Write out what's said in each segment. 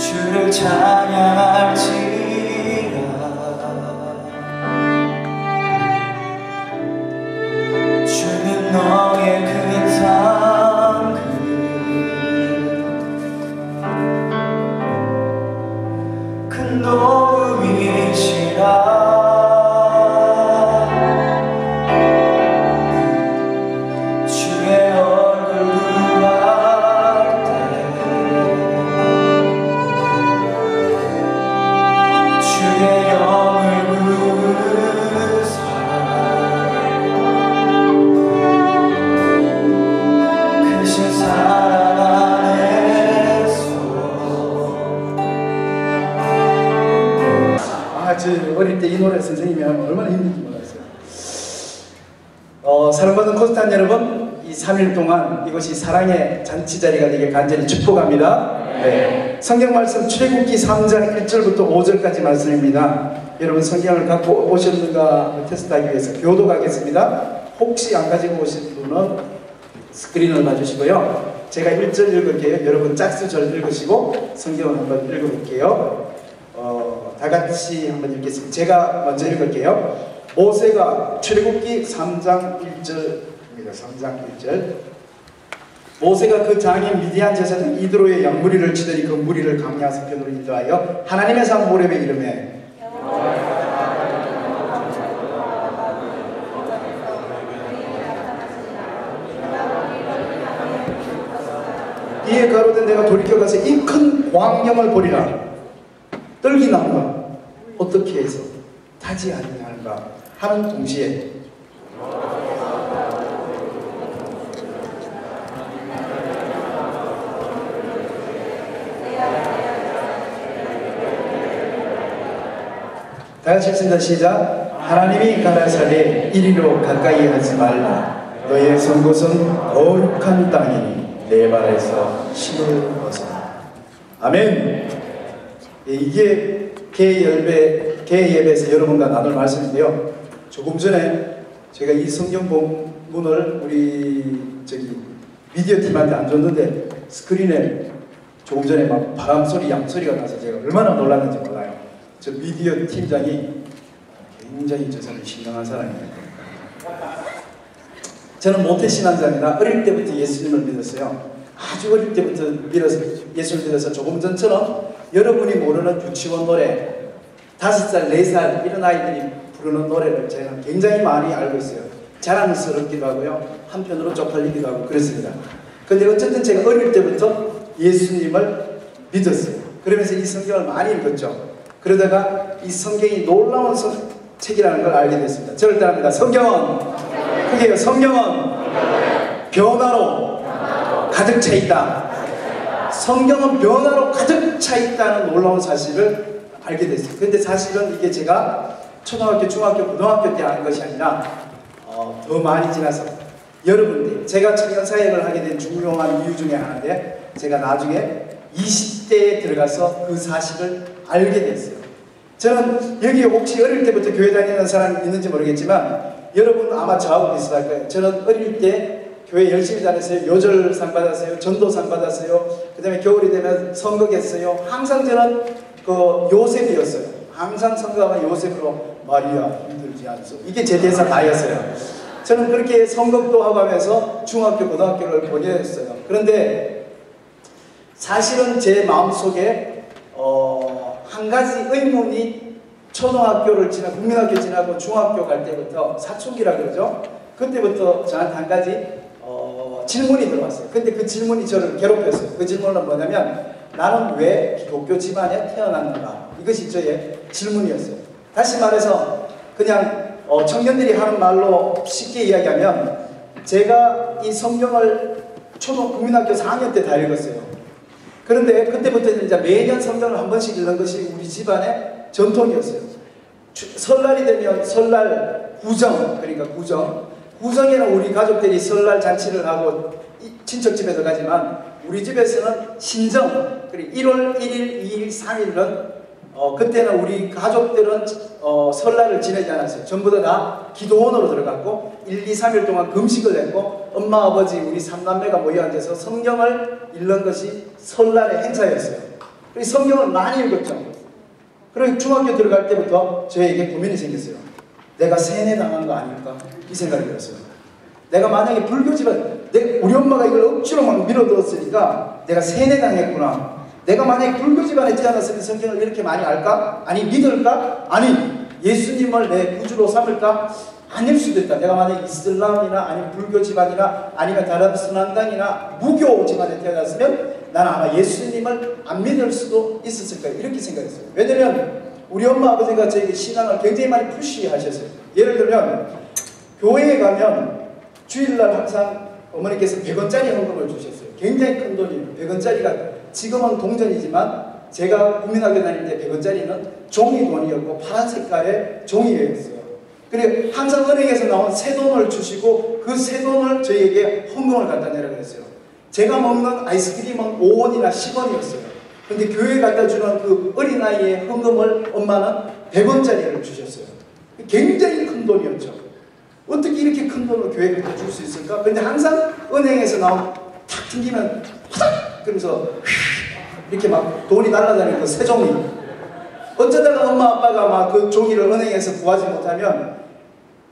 주를 찬양할지라. 주는 너의 큰 상, 큰 도움이시라. 어릴 때 이 노래 선생님이 하면 얼마나 힘든지 몰랐어요. 사랑받는 코스탄 여러분, 이 3일 동안 이것이 사랑의 잔치자리가 되게 간절히 축복합니다. 네. 성경 말씀 출애굽기 3장 1절부터 5절까지 말씀입니다. 여러분 성경을 갖고 오셨는가 테스트하기 위해서 교도하겠습니다. 혹시 안 가지고 오신 분은 스크린을 봐주시고요. 제가 1절 읽을게요. 여러분 짝수절 읽으시고 성경을 한번 읽어볼게요. 다 같이 한번 읽겠습니다. 제가 먼저 읽을게요. 모세가 출애굽기 3장 1절입니다. 3장 1절. 모세가 그 장인 미디안 제사장 이드로의 양무리를 치더니 그 무리를 강야 서편으로 인도하여 하나님의 산 모렙에 이르매 이에 가로되 내가 돌이켜가서 이 큰 광경을 보리라. 떨기나무가 어떻게 해서 타지 아니하는가 하는 동시에 다같이 읽습니다. 시작. 하나님이 가라사대 이리로 가까이 하지 말라. 너의 선 곳은 거룩한 땅이니 내 발에서 신을 벗어라. 아멘. 이게 개예배에서 여러분과 나눌 말씀인데요. 조금 전에 제가 이 성경 본문을 우리 미디어 팀한테 안 줬는데 스크린에 조금 전에 막 바람 소리, 양 소리가 나서 제가 얼마나 놀랐는지 몰라요. 저 미디어 팀장이 굉장히 저 사람이 신강한 사람입니다. 저는 모태신앙자입니다. 어릴 때부터 예수님을 믿었어요. 아주 어릴 때부터 예수를 믿어서 조금 전처럼 여러분이 모르는 유치원 노래 5살, 4살 이런 아이들이 부르는 노래를 제가 굉장히 많이 알고 있어요. 자랑스럽기도 하고요. 한편으로 쪽팔리기도 하고 그렇습니다. 근데 어쨌든 제가 어릴 때부터 예수님을 믿었어요. 그러면서 이 성경을 많이 읽었죠. 그러다가 이 성경이 놀라운 책이라는 걸 알게 됐습니다. 저를 따릅니다. 성경은 그게요. 성경은 변화로 가득 차 있다. 성경은 변화로 가득 차 있다는 놀라운 사실을 알게 됐어요. 근데 사실은 이게 제가 초등학교, 중학교, 고등학교 때 아는 것이 아니라 더 많이 지나서 여러분들, 제가 청년사역을 하게 된 중요한 이유 중에 하나인데 제가 나중에 20대에 들어가서 그 사실을 알게 됐어요. 저는 여기 혹시 어릴 때부터 교회 다니는 사람이 있는지 모르겠지만 여러분 아마 저하고 비슷할 거예요. 저는 어릴 때 교회 열심히 다녔어요. 요절상 받았어요. 전도상 받았어요. 그 다음에 겨울이 되면 선거했어요. 항상 저는 그 요셉이었어요. 항상 선거하면 요셉으로 마리아 힘들지 않소. 이게 제 대사 다였어요. 저는 그렇게 선거도 하고 하면서 중학교, 고등학교를 보냈어요. 그런데 사실은 제 마음속에 한 가지 의문이 초등학교를 지나고 국민학교 지나고 중학교 갈 때부터 사춘기라 그러죠. 그때부터 저한테 한 가지 질문이 들어왔어요. 근데 그 질문이 저를 괴롭혔어요. 그 질문은 뭐냐면 나는 왜 기독교 집안에 태어났는가? 이것이 저의 질문이었어요. 다시 말해서 그냥 청년들이 하는 말로 쉽게 이야기하면 제가 이 성경을 국민학교 4학년 때 다 읽었어요. 그런데 그때부터는 이제 매년 성경을 한 번씩 읽는 것이 우리 집안의 전통이었어요. 설날이 되면 설날 구정, 그러니까 구정에는 우리 가족들이 설날 잔치를 하고 친척집에서 가지만 우리 집에서는 신정, 그리고 1월 1일, 2일, 3일은 그때는 우리 가족들은 설날을 지내지 않았어요. 전부 다 기도원으로 들어갔고 1, 2, 3일 동안 금식을 했고 엄마, 아버지, 우리 3남매가 모여 앉아서 성경을 읽는 것이 설날의 행사였어요. 그리고 성경을 많이 읽었죠. 그리고 중학교 들어갈 때부터 저에게 고민이 생겼어요. 내가 세뇌당한 거 아닐까? 이 생각이 들었어요. 내가 만약에 불교 집안, 우리 엄마가 이걸 억지로 막 밀어넣었으니까 내가 세뇌당했구나. 내가 만약에 불교 집안에 태어났으면 성경을 이렇게 많이 알까? 아니 믿을까? 아니 예수님을 내 구주로 삼을까? 아닐 수도 있다. 내가 만약에 이슬람이나 아니면 불교 집안이나 아니면 다른 선한당이나 무교 집안에 태어났으면 나는 아마 예수님을 안 믿을 수도 있었을 거예요. 이렇게 생각했어요. 왜냐면 우리 엄마 아버지가 저에게 신앙을 굉장히 많이 푸시하셨어요. 예를 들면 교회에 가면 주일날 항상 어머니께서 100원짜리 헌금을 주셨어요. 굉장히 큰 돈이에요. 100원짜리가 지금은 동전이지만 제가 국민학교 다닐 때 100원짜리는 종이 돈이었고 파란 색깔의 종이였어요. 그리고 항상 은행에서 나온 새 돈을 주시고 그 새 돈을 저희에게 헌금을 갖다 내라 그랬어요. 제가 먹는 아이스크림은 5원이나 10원이었어요. 근데 교회에 갖다 주는 그 어린아이의 헌금을 엄마는 100원짜리를 주셨어요. 굉장히 큰 돈이었죠. 어떻게 이렇게 큰 돈을 교회에 갖다 줄 수 있을까? 근데 항상 은행에서 나온 탁 튕기면 후닥! 그러면서 이렇게 막 돈이 날아다니는 그 새 종이. 어쩌다가 엄마 아빠가 막 그 종이를 은행에서 구하지 못하면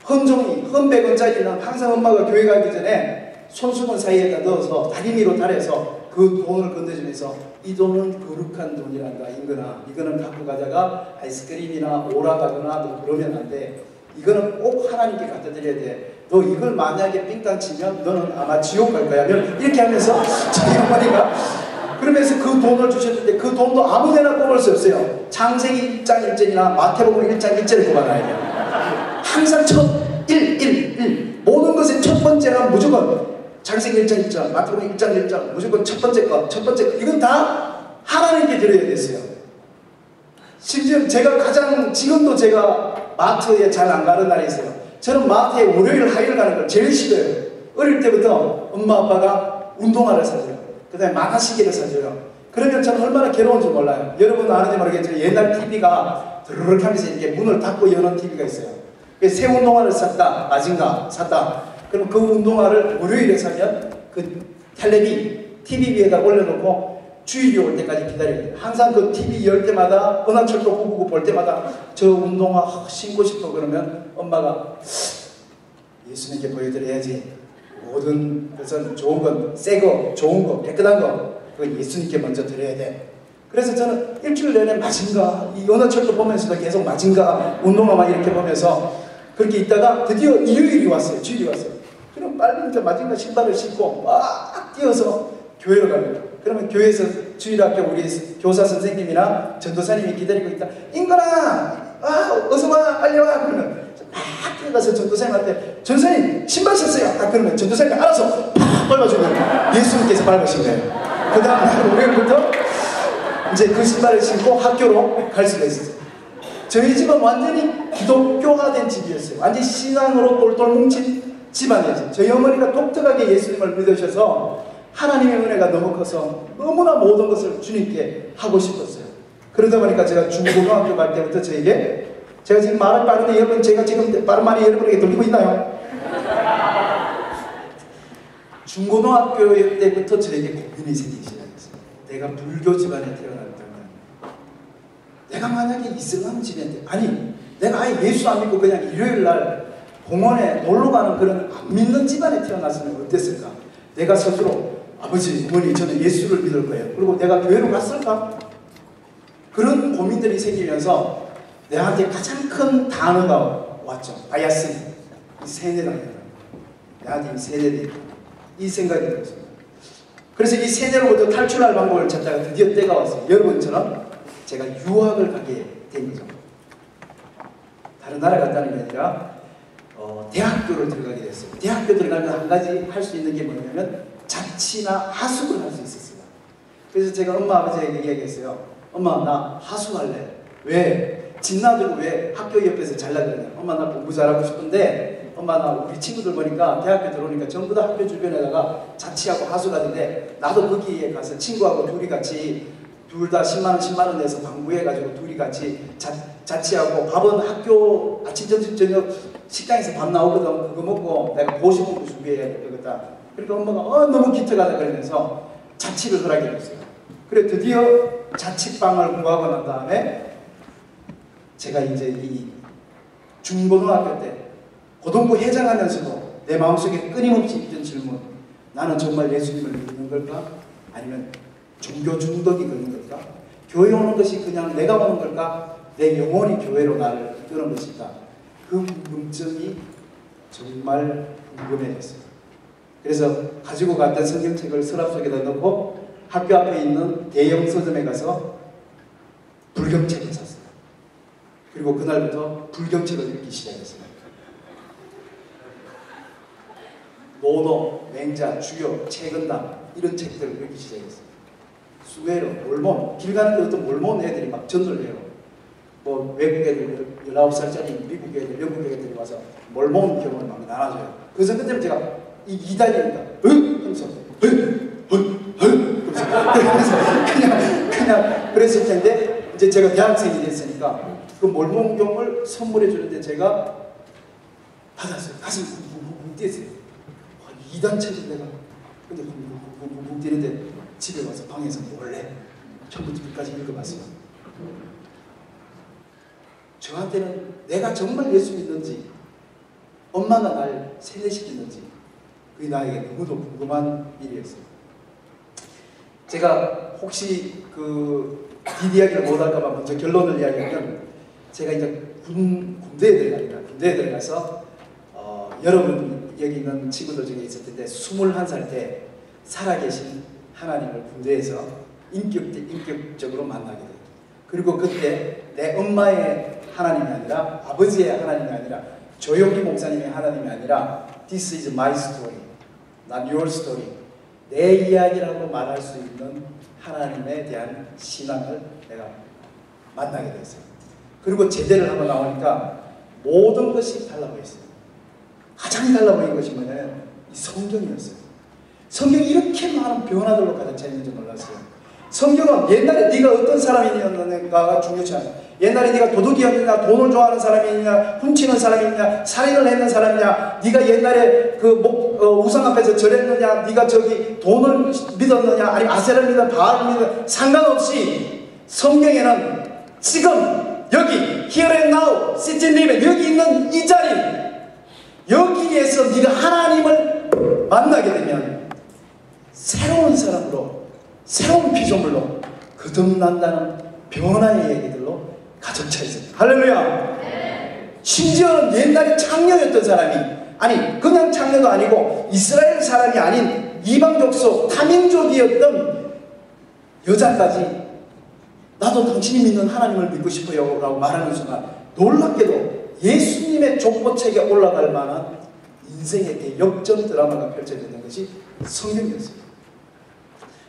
헌종이, 헌 100원짜리는 항상 엄마가 교회 가기 전에 손수건 사이에다 넣어서 다리미로 달여서 그 돈을 건네주면서 이 돈은 거룩한 돈이란다 인거나 이거는 갖고 가다가 아이스크림이나 오락하거나 너 그러면 안 돼. 이거는 꼭 하나님께 갖다 드려야 돼. 너 이걸 만약에 삥땅 치면 너는 아마 지옥 갈 거야. 이렇게 하면서 저희 어머니가 그러면서 그 돈을 주셨는데 그 돈도 아무데나 뽑을 수 없어요. 창세기 1장 1절이나 마태복음 1장 1절을 뽑아놔야 돼요. 항상 첫 1. 모든 것의 첫 번째는 무조건 창세기 1장 1절, 마태복음 1장 1절 무조건 첫 번째 거. 이건 다 하나님께 드려야 됐어요. 심지어 제가 지금도 제가 마트에 잘 안 가는 날이 있어요. 저는 마트에 월요일, 화요일 가는 걸 제일 싫어요. 어릴 때부터 엄마 아빠가 운동화를 사줘요. 그 다음에 만화시계를 사줘요. 그러면 저는 얼마나 괴로운지 몰라요. 여러분 아는지 모르겠지만 옛날 TV가 드르륵 하면서 이렇게 문을 닫고 여는 TV가 있어요. 새 운동화를 샀다, 마징가 샀다. 그럼 그 운동화를 월요일에 사면 그 TV 위에다 올려놓고 주일이 올 때까지 기다려야 돼요. 항상 그 TV 열 때마다 은하철도 999 볼 때마다 저 운동화 신고 싶어 그러면 엄마가 예수님께 보여드려야지. 모든 것은 좋은 건, 새 거, 좋은 거, 깨끗한 거 그건 예수님께 먼저 드려야 돼. 그래서 저는 일주일 내내 마징가, 이 은하철도 보면서도 계속 마징가 운동화만 이렇게 보면서 그렇게 있다가 드디어 일요일이 왔어요. 주일이 왔어요. 그럼 빨리 이제 마징가 신발을 신고 막 뛰어서 교회로 가요. 그러면 교회에서 주일학교 우리 교사 선생님이나 전도사님이 기다리고 있다. 인건아, 어서 와, 빨리 와. 그러면 막 뛰어가서 전도사님한테 전도사님 신발 샀어요. 그러면 전도사님이 알아서 팍 밟아주면 예수님께서 밟으신 거예요. 그 다음 날 월요일부터 이제 그 신발을 신고 학교로 갈 수가 있었어요. 저희 집은 완전히 기독교화된 집이었어요. 완전히 신앙으로 똘똘 뭉친 집안이었어요. 저희 어머니가 독특하게 예수님을 믿으셔서 하나님의 은혜가 너무 커서 너무나 모든 것을 주님께 하고 싶었어요. 그러다 보니까 제가 중고등학교 갈 때부터 제가 지금 말은 빠른데 여러분 제가 지금 빠른 말이 여러분에게 들리고 있나요? 중고등학교 때부터 저에게 고민이 생기기 시작했어요. 내가 불교 집안에 태어났다면 내가 만약에 이슬람 집안에 아니 내가 아예 예수 안 믿고 그냥 일요일날 공원에 놀러 가는 그런 안 믿는 집안에 태어났으면 어땠을까? 내가 스스로 아버지, 어머니 저는 예수를 믿을 거예요. 그리고 내가 교회로 갔을까? 그런 고민들이 생기면서 내한테 가장 큰 단어가 왔죠. 바야스, 이 세뇌다. 내한테 이 세뇌다. 이 생각이 들었어요. 그래서 이 세뇌로부터 탈출할 방법을 찾다가 드디어 때가 왔어요. 여러분처럼 제가 유학을 가게 된 거죠. 다른 나라 갔다는 게 아니라 대학교를 들어가게 됐어요. 대학교 들어가면 한 가지 할 수 있는 게 뭐냐면 자취나 하숙을 할 수 있었어요. 그래서 제가 엄마 아버지에게 얘기했어요. 엄마 나 하숙할래. 왜? 집 놔두고 왜 학교 옆에서 잘라 그러냐. 엄마 나 공부 잘하고 싶은데 엄마 나 우리 친구들 보니까 대학교 들어오니까 전부 다 학교 주변에다가 자취하고 하숙하는데 나도 거기에 가서 친구하고 둘이 같이 둘 다 10만원 내서 방부해가지고 둘이 같이 자취하고 밥은 학교 아침 점심 저녁 식당에서 밥 나오거든. 그거 먹고 내가 보시 공부 준비해야 되겠다. 그러니까 엄마가 너무 기특하다 그러면서 자취를 허락해 줬어요. 그래 드디어 자취방을 구하고 난 다음에 제가 이제 이 중고등학교 때 고등부 회장하면서도 내 마음속에 끊임없이 있던 질문, 나는 정말 예수님을 믿는 걸까? 아니면 종교 중독이 그런 걸까? 교회 오는 것이 그냥 내가 오는 걸까? 내 영혼이 교회로 나를 이끄는 것일까? 그 궁금증이 정말 궁금해졌어요. 그래서 가지고 갔던 성경책을 서랍 속에다 넣고 학교 앞에 있는 대형 서점에 가서 불경책을 샀어요. 그리고 그날부터 불경책을 읽기 시작했어요. 노노, 맹자, 주요, 채근당 이런 책들을 읽기 시작했어요. 수웨로, 몰몬, 길 가는데 어떤 몰몬 애들이 막 전도를 해요. 뭐 외국 애들 19살짜리 미국 애들, 영국 애들이 와서 몰몬 경험을 막 나눠줘요. 그래서 그때 제가 이 이단이니까 하면서 그냥 그랬을 텐데 이제 제가 대학생이 됐으니까 그 몰몬경을 선물해 주는데 제가 받았어요. 가슴이 붕붕붕 뛰었어요. 이단 책을 내가 근데 붕붕붕 뛰는데 집에 와서 방에서 몰래 처음부터 끝까지 읽어봤어요. 저한테는 내가 정말 예수 믿는지 엄마가 날 세뇌시키는지 그게 나에게 너무도 궁금한 일이었어요. 제가 혹시 그 뒷이야기를 못할까봐 먼저 결론을 이야기하면 제가 이제 군대에 들어가서 여러분 여기 있는 친구들 중에 있었을 때 21살 때 살아계신 하나님을 군대에서 인격적으로 만나게 돼요. 그리고 그때 내 엄마의 하나님이 아니라 아버지의 하나님이 아니라 조용기 목사님의 하나님이 아니라 This is my story, not your story. 내 이야기라고 말할 수 있는 하나님에 대한 신앙을 내가 만나게 됐어요. 그리고 제대를 하고 나오니까 모든 것이 달라 보였어요. 가장 달라 보인 것이 뭐냐면 이 성경이었어요. 성경이 이렇게 많은 변화들로 가득 차 있는지 몰랐어요. 성경은 옛날에 네가 어떤 사람이었는가가 중요치 않아요. 옛날에 네가 도둑이었느냐, 돈을 좋아하는 사람이냐, 훔치는 사람이냐, 살인을 했는 사람이냐, 네가 옛날에 우상 앞에서 절했느냐, 네가 저기 돈을 믿었느냐, 아니면 아세를 믿어, 바알을 믿어, 상관없이 성경에는 지금 여기 here and now, sitting living 여기 있는 이 자리, 여기에서 네가 하나님을 만나게 되면 새로운 사람으로, 새로운 피조물로 거듭난다는 변화의 얘기들로 가득 차 있습니다. 할렐루야! 네. 심지어는 옛날에 창녀였던 사람이, 아니 그냥 창녀도 아니고 이스라엘 사람이 아닌 이방족속 타민족이었던 여자까지 나도 당신이 믿는 하나님을 믿고 싶어요 라고 말하는 순간 놀랍게도 예수님의 족보책에 올라갈 만한 인생의 대역전 드라마가 펼쳐지는 것이 성경이었습니다.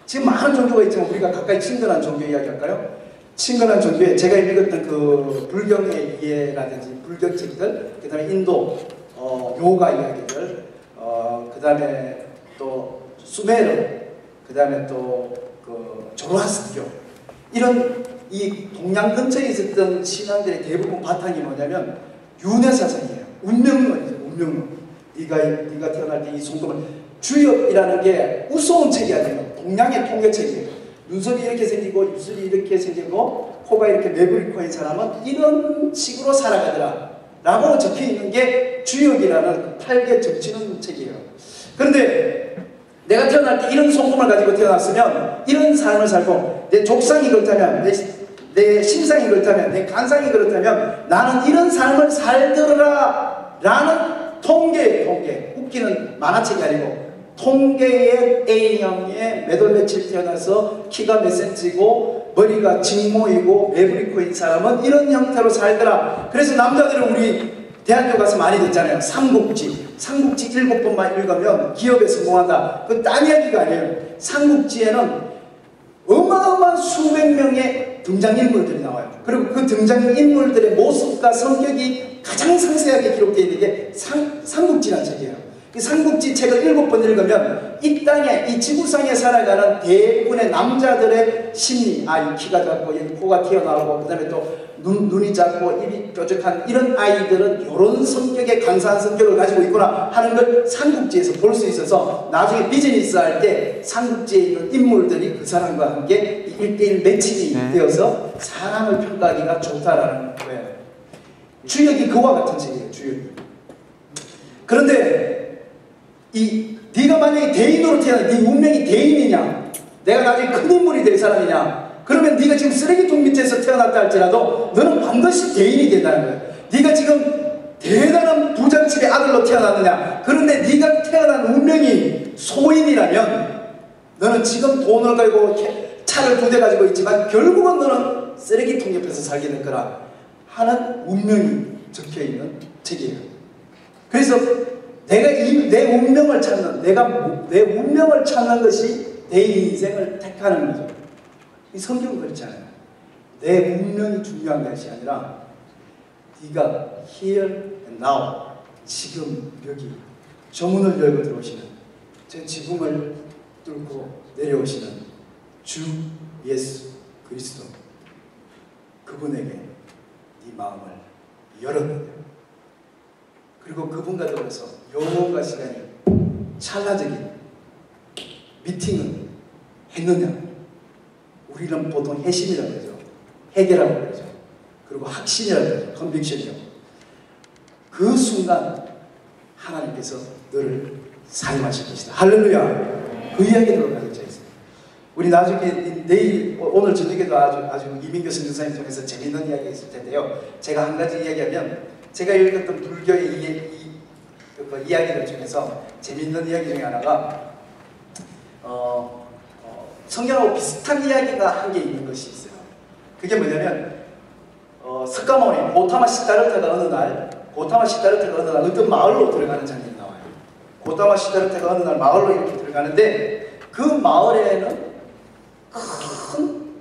지금 많은 종교가 있지만 우리가 가까이 친근한 종교 이야기 할까요? 친근한 종교에 제가 읽었던 그 불경의 이해라든지 불경책들, 그 다음에 인도 요가 이야기들, 그 다음에 또 수메르, 그 다음에 또 그 조로아스트교, 이런 이 동양 근처에 있었던 신앙들의 대부분 바탕이 뭐냐면 윤회사상이에요. 운명론이죠. 운명론. 네가 태어날 때 이 성도를 주엽이라는 게 우스운 책이 아니에요. 동양의 통계책이에요. 눈썹이 이렇게 생기고 입술이 이렇게 생기고 코가 이렇게 매부리 코인 사람은 이런 식으로 살아가더라 라고 적혀있는 게 주엽이라는 팔개 적치는 책이에요. 그런데 내가 태어날 때 이런 성품을 가지고 태어났으면 이런 삶을 살고 내 족상이 그렇다면 내 심상이 그렇다면 내 간상이 그렇다면 나는 이런 삶을 살더라 라는 통계 웃기는 만화책이 아니고 통계의 A형의 몇 월 며칠 태어나서 키가 몇 센치고 머리가 직모이고 매부리코인 사람은 이런 형태로 살더라. 그래서 남자들은 우리 대학교 가서 많이 듣잖아요. 삼국지 7번만 읽으면 기업에 성공한다. 그건 딴 이야기가 아니에요. 삼국지에는 어마어마한 수백 명의 등장인물들이 나와요. 그리고 그 등장인물들의 모습과 성격이 가장 상세하게 기록되어 있는 게 삼국지라는 책이에요. 이 삼국지 책을 7번 읽으면 이 땅에, 이 지구상에 살아가는 대부분의 남자들의 심리, 이 키가 작고 여기 코가 튀어나오고 그 다음에 또 눈이 작고 입이 뾰족한 이런 아이들은 이런 성격의 강사한 성격을 가지고 있구나 하는 걸 삼국지에서 볼 수 있어서 나중에 비즈니스 할 때 삼국지에 있는 인물들이 그 사람과 함께 이 1대1 매칭이 되어서 사람을 평가하기가 좋다라는 거예요. 주역이 그와 같은 책이에요. 주역이. 그런데 네가 만약에 대인으로 태어나 네 운명이 대인이냐, 내가 나중에 큰 인물이 될 사람이냐, 그러면 네가 지금 쓰레기통 밑에서 태어났다 할지라도 너는 반드시 대인이 된다는 거예요. 네가 지금 대단한 부잣집의 아들로 태어났느냐, 그런데 네가 태어난 운명이 소인이라면 너는 지금 돈을 가지고 차를 2대 가지고 있지만 결국은 너는 쓰레기통 옆에서 살게 될 거라 하는 운명이 적혀있는 책이에요. 그래서 내가 내 운명을 찾는, 내 운명을 찾는 것이 내 인생을 택하는 거죠. 이 성경은 그렇잖아요. 내 운명이 중요한 것이 아니라 네가 here and now, 지금 여기 정문을 열고 들어오시는, 저 지붕을 뚫고 내려오시는 주 예수 그리스도, 그분에게 네 마음을 열었는데, 그리고 그분과 더불어서 영혼과 시간이 찰나적인 미팅을 했느냐. 우리는 보통 해심이라고 그러죠. 해계라고 그러죠. 그리고 확신이라고 그러죠. 컨빅션이요. 그 순간 하나님께서 너를 사용하실 것이다. 할렐루야. 그 이야기로 가르쳐 있어요. 우리 나중에 내일 오늘 저녁에도 아주 이민교 선교사님 통해서 재밌는 이야기가 있을 텐데요. 제가 한 가지 이야기하면, 제가 읽었던 불교의 이야기들 중에서 재밌는 이야기 중에 하나가 성경하고 비슷한 이야기가 한 게 있는 것이 있어요. 그게 뭐냐면 석가모니 고타마 시다르타가 어느 날 어떤 마을로 들어가는 장면이 나와요. 고타마 시다르타가 어느 날 마을로 이렇게 들어가는데, 그 마을에는 큰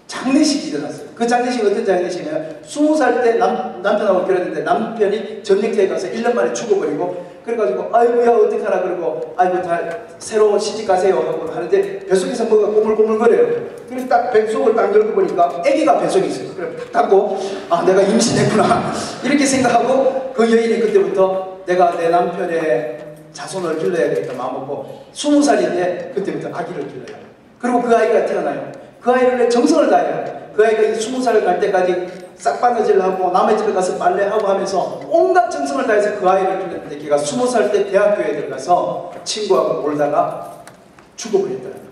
장례식이 일어났어요. 그 장례식이 어떤 장례식이냐면 20살 때 남편하고 결혼했는데 남편이 전쟁터에 가서 1년 만에 죽어버리고, 그래가지고 아이고야 어떡하나, 그러고 아이고 다 새로 시집가세요 하고 하는데 뱃속에서 뭐가 꼬물꼬물거려요. 그래서 딱 뱃속을 딱 열고 보니까 아기가 뱃속에 있어요. 그래 딱 닫고, 아 내가 임신했구나 이렇게 생각하고, 그 여인이 그때부터 내가 내 남편의 자손을 길러야겠다 마음먹고 20살인데 그때부터 아기를 길러요. 그리고 그 아이가 태어나요. 그 아이를 정성을 다해요. 그 아이가 20살 갈 때까지 싹바느질 하고 남의 집에 가서 빨래하고 하면서 온갖 정성을 다해서 그 아이를 길렀는데, 걔가 20살 때 대학교에 들어가서 친구하고 놀다가 죽어버렸더라고요.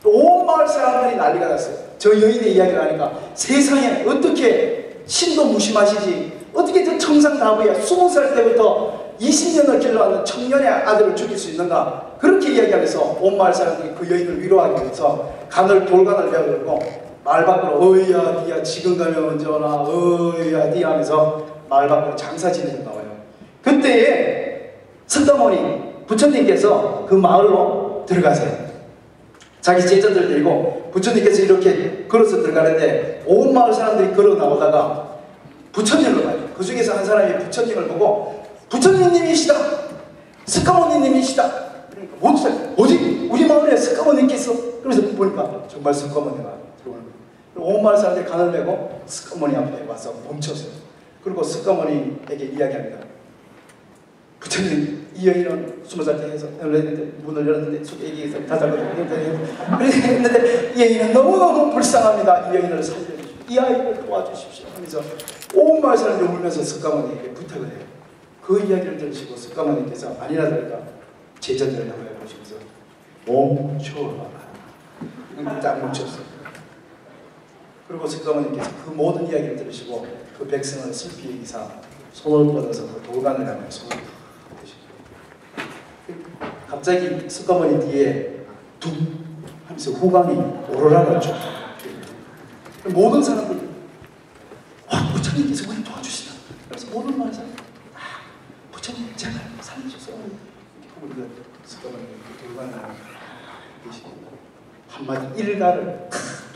온 마을 사람들이 난리가 났어요. 저 여인의 이야기를 하니까 세상에 어떻게 신도 무심하시지, 어떻게 저 청상나무야 20살 때부터 20년을 길러왔는 청년의 아들을 죽일 수 있는가, 그렇게 이야기하면서 온 마을 사람들이 그 여인을 위로하기 위해서 돌간을 베어들고 마을 밖으로 어이야 니야 지금 가면 언제 오나 어이야 니 하면서 마을 밖으로 장사 지내러 나와요. 그때에 석가모니 부처님께서 그 마을로 들어가세요. 자기 제자들 데리고 부처님께서 이렇게 걸어서 들어가는데 온 마을 사람들이 걸어 나오다가 부처님을 봐요. 그 중에서 한 사람이 부처님을 보고 부처님님이시다, 석가모니님이시다. 그러니까 뭐지? 우리 마을에 석가모니께서. 그래서 보니까 정말 석가모니가 들어오는 거예요. 온 마을 사람들이 간을 메고 석가모니 앞에 와서 멈췄어요. 그리고 석가모니에게 이야기합니다. 부처님, 이 여인은 20살 때 해서 문을 열었는데 애기에서 그랬는데 이 여인은 너무너무 불쌍합니다. 이 여인을 살려주십시오. 이 아이를 도와주십시오 하면서 온 마을 사람들이 울면서 석가모니에게 부탁을 해요. 그 이야기를 들으시고 석가모니께서 아니나 다를까 제자들을 향하여 보시면서 멈춰라. 딱 멈췄어요. 그리고 석가모니께서 그 모든 이야기를 들으시고 그 백성을 슬피 여기사 손을 뻗어서 그 돌간을 향해 손을 뻗으시고, 갑자기 석가모니 뒤에 둥 하면서 후광이 오로라가 쭉 모든 사람들이 와 부처님께서 우리 도와주시다. 그래서 모든 마을 사람들이 부처님 제발 살려주세요. 우리가 석가모니 돌간을 향해 계시고 한마디 일가를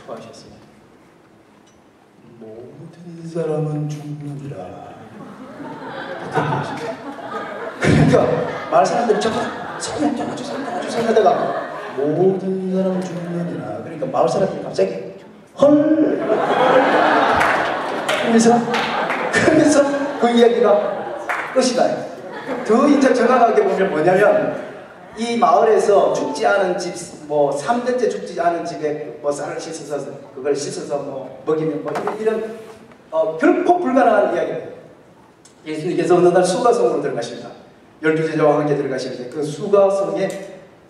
토하셨습니다. 모든 사람은 죽느니라. 그러니까 마을 사람들이 저거 성령 도와주세요 하다가 모든 사람은 죽느니라. 그러니까 마을 사람들이 갑자기 헐 그러면서 그 이야기가 끝이 나요. 더 이제 정확하게 보면 뭐냐면 이 마을에서 죽지 않은 집, 뭐 3대째 죽지 않은 집에 뭐 쌀을 씻어서 그걸 씻어서 뭐 먹이면 뭐 이런 결코 불가능한 이야기입니다. 예수님께서 어느 날 수가성으로 들어가십니다. 12제자와 함께 들어가시는데 그 수가성에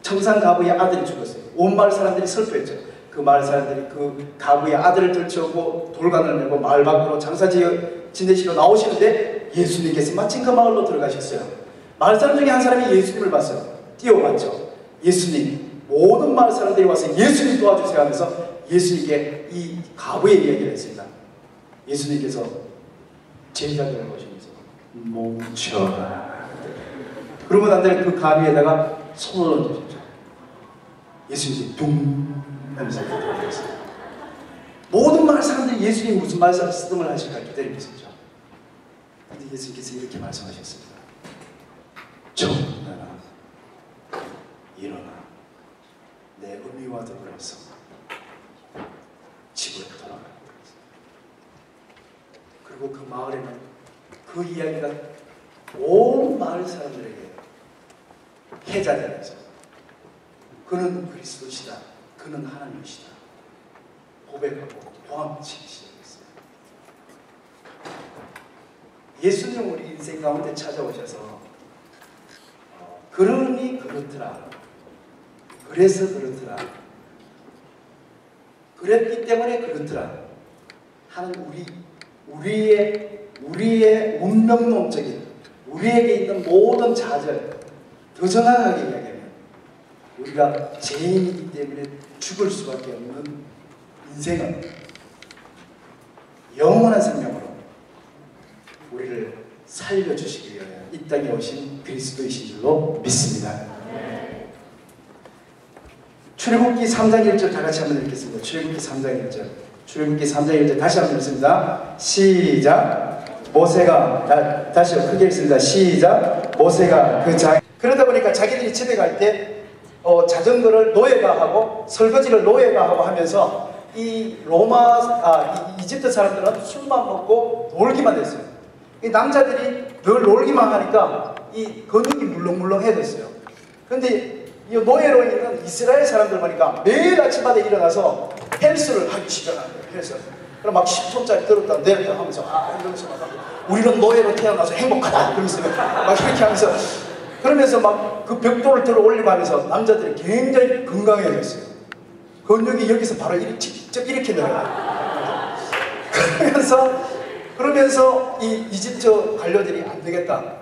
청산가부의 아들이 죽었어요. 온 마을 사람들이 슬퍼했죠. 그 마을 사람들이 그 가부의 아들을 들쳐오고 돌관을 메고 마을 밖으로 장사 지내시러 나오시는데 예수님께서 마침 그 마을로 들어가셨어요. 마을 사람 중에 한 사람이 예수님을 봤어요. 뛰어왔죠. 예수님, 모든 마을 사람들이 와서 예수님 도와주세요 하면서 예수님께 이 가부의 이야기를 했습니다. 예수님께서 제자들을 보시면서 멈춰라. 그러고 난 다음에 그 가비에다가 손을 얹으셨죠. 예수님이 둥 하면서 들어갔어요. 모든 마을 사람들이 예수님이 무슨 말씀을 하실까 기다리고 있었죠. 그런데 예수님께서 이렇게 말씀하셨습니다. 정나라 일어나 내 의미와 더불어서 집으로 돌아가라. 그리고 그 마을에는 그 이야기가 온 마을 사람들에게 해자되면서 그는 그리스도시다, 그는 하나님이시다 고백하고 도망치기 시작했어요. 예수님 우리 인생 가운데 찾아오셔서 그러니 그렇더라, 그래서 그렇더라, 그랬기 때문에 그렇더라 하는 우리의 운명론적인 우리에게 있는 모든 좌절 더 정확하게 이야기하면 우리가 죄인이기 때문에 죽을 수밖에 없는 인생은 영원한 생명으로 우리를 살려주시기 위하여 이 땅에 오신 그리스도이신 줄로 믿습니다. 출애굽기 3장 1절 다 같이 한번 읽겠습니다. 출애굽기 3장 1절. 출애굽기 3장 1절 다시 한번 읽습니다. 시작. 모세가 다시요 크게 읽습니다. 시작. 모세가 그 그러다 보니까 자기들이 집에 갈 때 자전거를 노예가 하고 설거지를 노예가 하고 하면서 이 이집트 사람들은 술만 먹고 놀기만 했어요. 이 남자들이 늘 놀기만 하니까 이 근육이 물렁물렁해졌어요. 그런데 이 노예로 있는 이스라엘 사람들 보니까 매일 아침마다 일어나서 헬스를 하기 시작하는 거예요. 헬스. 그럼 막 10톤짜리 들었다 내렸다 하면서 이러면서 막 우리는 노예로 태어나서 행복하다 그러면서 막 이렇게 하면서 그러면서 막 그 벽돌을 들어 올리고 하면서 남자들이 굉장히 건강해졌어요. 근육이 여기서 바로 직접 이렇게 늘어나요. 그러면서 이 이집트 관료들이 안 되겠다.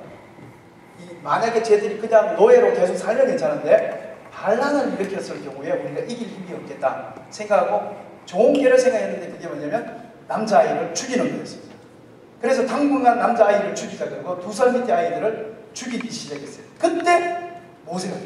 만약에 쟤들이 그냥 노예로 계속 살면 괜찮은데 반란을 일으켰을 경우에 우리가 이길 힘이 없겠다 생각하고 좋은 기회를 생각했는데 그게 뭐냐면 남자아이를 죽이는 거였습니다. 그래서 당분간 남자아이를 죽이자 그러고 2살 밑에 아이들을 죽이기 시작했어요. 그때 모세가